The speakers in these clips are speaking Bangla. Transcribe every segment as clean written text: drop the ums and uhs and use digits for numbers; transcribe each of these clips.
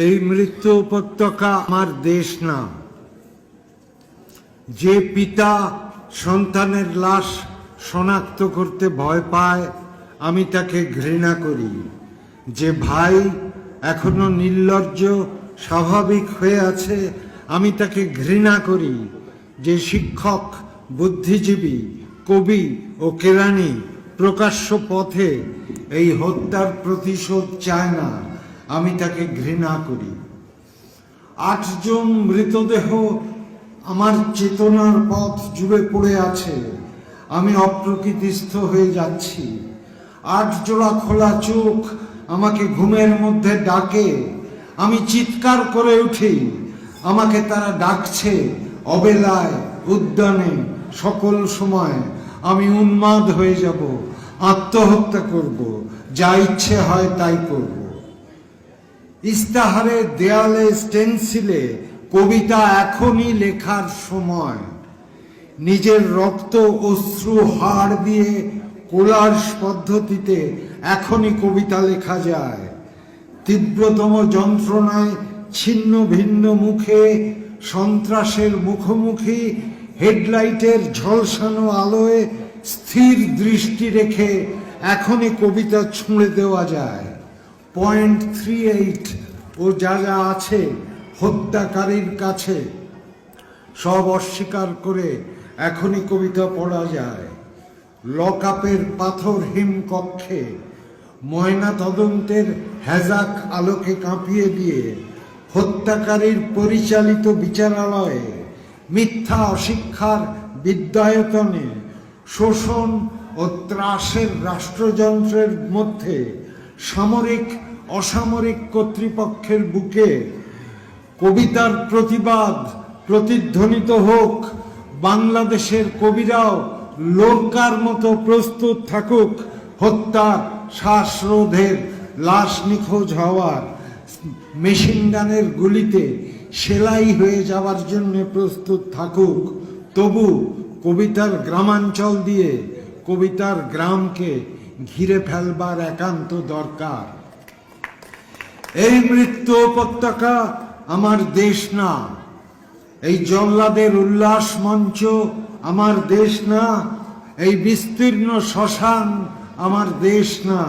এই মৃত্যু উপত্যকা আমার দেশ না। যে পিতা সন্তানের লাশ শনাক্ত করতে ভয় পায় আমি তাকে ঘৃণা করি। যে ভাই এখনো নির্লজ্জ স্বাভাবিক হয়ে আছে আমি তাকে ঘৃণা করি। যে শিক্ষক, বুদ্ধিজীবী, কবি ও কেরানি প্রকাশ্য পথে এই হত্যার প্রতিশোধ চায় না আমি তাকে ঘৃণা করি। ৮ জন মৃতদেহ আমার চেতনার পথ জুড়ে পড়ে আছে। আমি অপ্রকৃতিস্থ হয়ে যাচ্ছি। ৮ জোড়া খোলা চোখ আমাকে ঘুমের মধ্যে ডাকে। আমি চিৎকার করে উঠি। আমাকে তারা ডাকছে অবেলায়, উদ্যানে, সকল সময়। আমি উন্মাদ হয়ে যাব, আত্মহত্যা করব, যা ইচ্ছে হয় তাই করব। ইস্তাহারে, দেয়ালে, স্টেনসিলে কবিতা এখনই লেখার সময়। নিজের রক্ত, অশ্রু, হাড় দিয়ে কোলাজ পদ্ধতিতে এখনই কবিতা লেখা যায়। তীব্রতম যন্ত্রণায় ছিন্ন ভিন্ন মুখে সন্ত্রাসের মুখোমুখি হেডলাইটের ঝলসানো আলোয় স্থির দৃষ্টি রেখে এখনই কবিতা ছুঁড়ে দেওয়া যায়। .38 ও যা যা আছে হত্যাকারীর কাছে সব অস্বীকার করে এখনই কবিতা পড়া যায়। লকআপের পাথরহীন কক্ষে ময়না তদন্তের হ্যাজাক আলোকে কাঁপিয়ে দিয়ে হত্যাকারীর পরিচালিত বিচারালয়ে মিথ্যা অশিক্ষার বিদ্যায়তনে শোষণ ও ত্রাসের রাষ্ট্রযন্ত্রের মধ্যে সামরিক অসামরিক কর্তৃপক্ষের বুকে কবিতার প্রতিবাদ প্রতিধ্বনিত হোক। বাংলাদেশের কবিরাও লোরকার মতো প্রস্তুত থাকুক হত্যার, শ্বাসরোধের, লাশ নিখোঁজ হওয়ার, মেশিনগানের গুলিতে সেলাই হয়ে যাওয়ার জন্য প্রস্তুত থাকুক। তবু কবিতার গ্রামাঞ্চল দিয়ে কবিতার গ্রামকে ঘিরে ফেলবার একান্ত দরকার। এই মৃত্যু উপত্যকা আমার দেশ না। এই জল্লাদের উল্লাস মঞ্চ আমার দেশ না। এই বিস্তীর্ণ শ্মশান আমার দেশ না।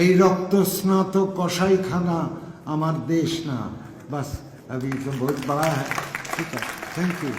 এই রক্তস্নাত কসাইখানা আমার দেশ না। বাস अभी तो बहुत बड़ा है। ठीक है, थैंक यू।